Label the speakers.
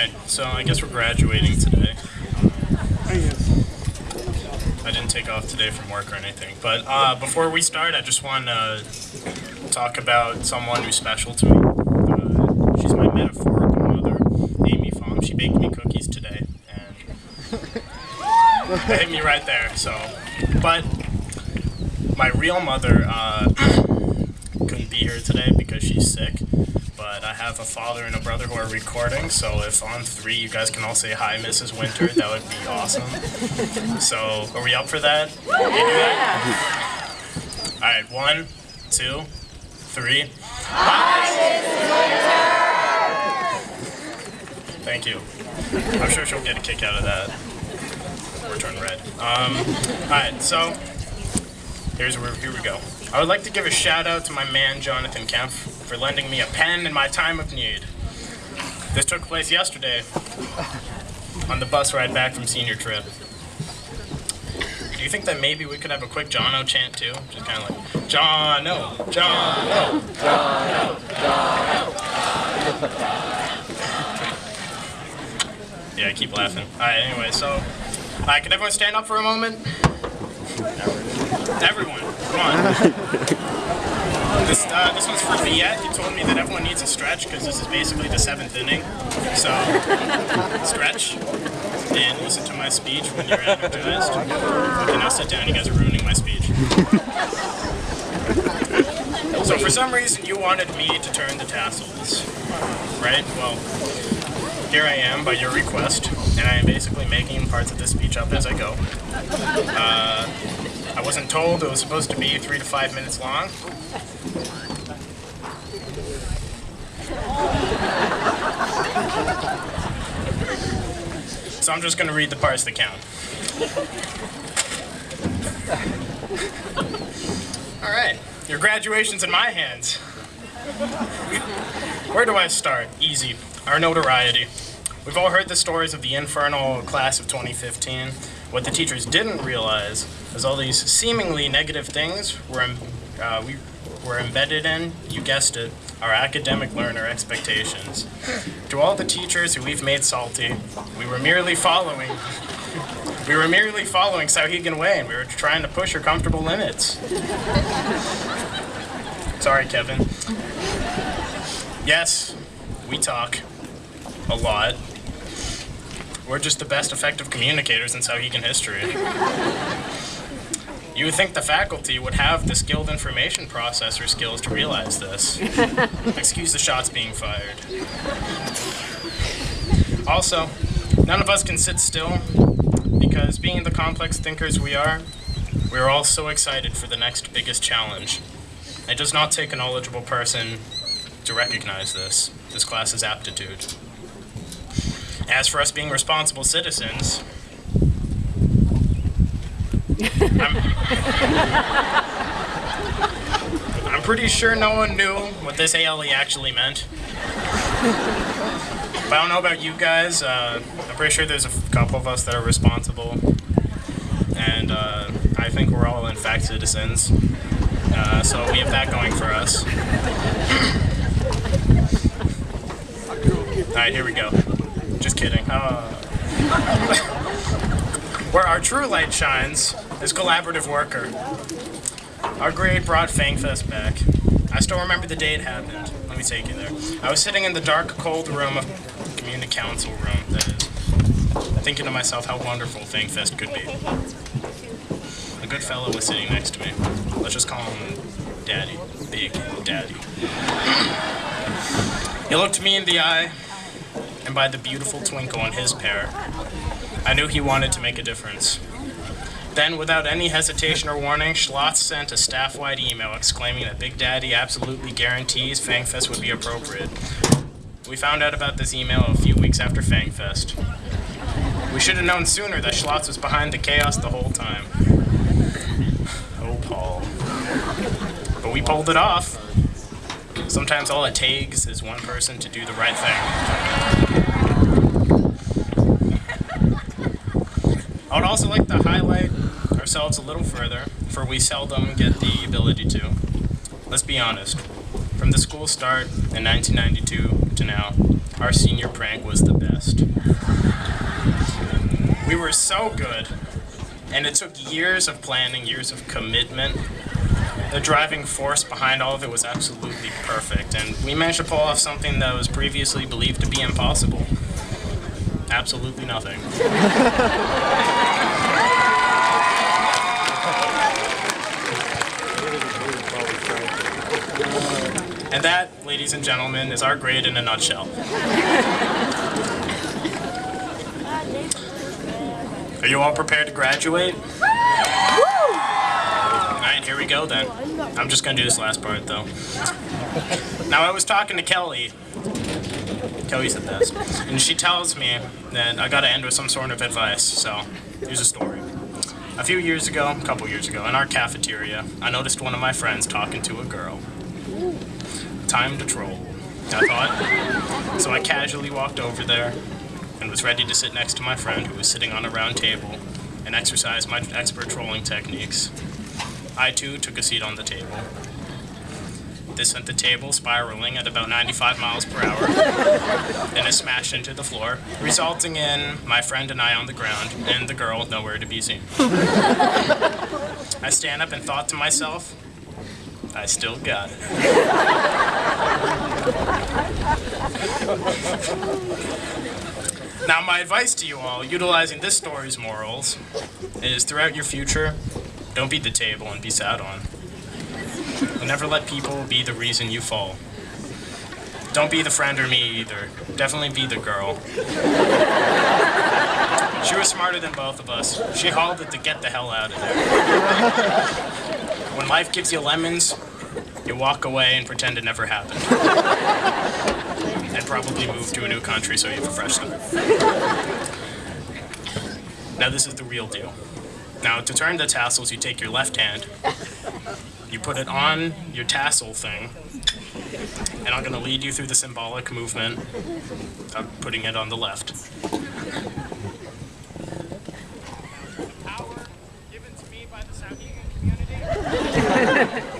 Speaker 1: Alright, so I guess we're graduating today. I didn't take off today from work or anything, but before we start, I just want to talk about someone who's special to me. She's my metaphorical mother, Amy Fong. She baked me cookies today, and they hit me right there, so. But my real mother couldn't be here today because she's sick. But I have a father and a brother who are recording, so if on 3 you guys can all say hi, Mrs. Winter, that would be awesome. So, are we up for that? Yeah. Alright, 1, 2, 3. Hi, Mrs. Winter! Thank you. I'm sure she'll get a kick out of that. Or turn red. Alright, so, here we go. I would like to give a shout out to my man, Jonathan Kemp, for lending me a pen in my time of need. This took place yesterday on the bus ride back from senior trip. Do you think that maybe we could have a quick Jono chant too? Just kind of like, Jono, Jono, Jono, Jono. Yeah, I keep laughing. Alright, anyway, so, can everyone stand up for a moment? Everyone, come on. This one's for Viet. He told me that everyone needs a stretch because this is basically the 7th inning. So, stretch and listen to my speech when you're energized. Okay, now sit down. You guys are ruining my speech. So, for some reason, you wanted me to turn the tassels, right? Well, here I am by your request, and I am basically making parts of this speech up as I go. I wasn't told it was supposed to be 3 to 5 minutes long. So I'm just going to read the parts that count. Alright, your graduation's in my hands. Where do I start? Easy. Our notoriety. We've all heard the stories of the infernal class of 2015. What the teachers didn't realize is all these seemingly negative things we were embedded in, you guessed it, our academic learner expectations. To all the teachers who we've made salty, we were merely following Souhegan way, and we were trying to push your comfortable limits. Sorry, Kevin. Yes, we talk a lot. We're just the best effective communicators in Souhegan history. You would think the faculty would have the skilled information processor skills to realize this. Excuse the shots being fired. Also, none of us can sit still because being the complex thinkers we are all so excited for the next biggest challenge. It does not take a knowledgeable person to recognize this class's aptitude. As for us being responsible citizens, I'm pretty sure no one knew what this ALE actually meant. But I don't know about you guys. I'm pretty sure there's a couple of us that are responsible. And I think we're all, in fact, citizens. So we have that going for us. Alright, here we go. Just kidding. Where our true light shines is collaborative worker. Our grade brought FangFest back. I still remember the day it happened. Let me take you there. I was sitting in the dark, cold room of community council room, that is, thinking to myself how wonderful FangFest could be. A good fellow was sitting next to me. Let's just call him Daddy. Big Daddy. He looked me in the eye, and by the beautiful twinkle in his pair, I knew he wanted to make a difference. Then, without any hesitation or warning, Schlotz sent a staff-wide email exclaiming that Big Daddy absolutely guarantees FangFest would be appropriate. We found out about this email a few weeks after FangFest. We should have known sooner that Schlotz was behind the chaos the whole time. Oh, Paul. But we pulled it off. Sometimes all it takes is one person to do the right thing. I would also like to highlight ourselves a little further, for we seldom get the ability to. Let's be honest. From the school start in 1992 to now, our senior prank was the best. We were so good, and it took years of planning, years of commitment. The driving force behind all of it was absolutely perfect, and we managed to pull off something that was previously believed to be impossible. Absolutely nothing. And that, ladies and gentlemen, is our grade in a nutshell. Are you all prepared to graduate? Alright, here we go then. I'm just gonna do this last part though. Now I was talking to Kelly. Kelly's the best. And she tells me that I gotta end with some sort of advice, so here's a story. A couple years ago, in our cafeteria, I noticed one of my friends talking to a girl. Time to troll, I thought. So I casually walked over there and was ready to sit next to my friend who was sitting on a round table and exercise my expert trolling techniques. I too took a seat on the table. This sent the table spiraling at about 95 miles per hour, and it smashed into the floor, resulting in my friend and I on the ground, and the girl nowhere to be seen. I stand up and thought to myself, I still got it. Now, my advice to you all, utilizing this story's morals, is throughout your future, don't beat the table and be sat on. Never let people be the reason you fall. Don't be the friend or me either. Definitely be the girl. She was smarter than both of us. She hauled it to get the hell out of there. When life gives you lemons, you walk away and pretend it never happened. And probably move to a new country so you have a fresh start. Now this is the real deal. Now to turn the tassels, you take your left hand, you put it on your tassel thing, and I'm going to lead you through the symbolic movement of putting it on the left. Power given to me by the Souhegan community.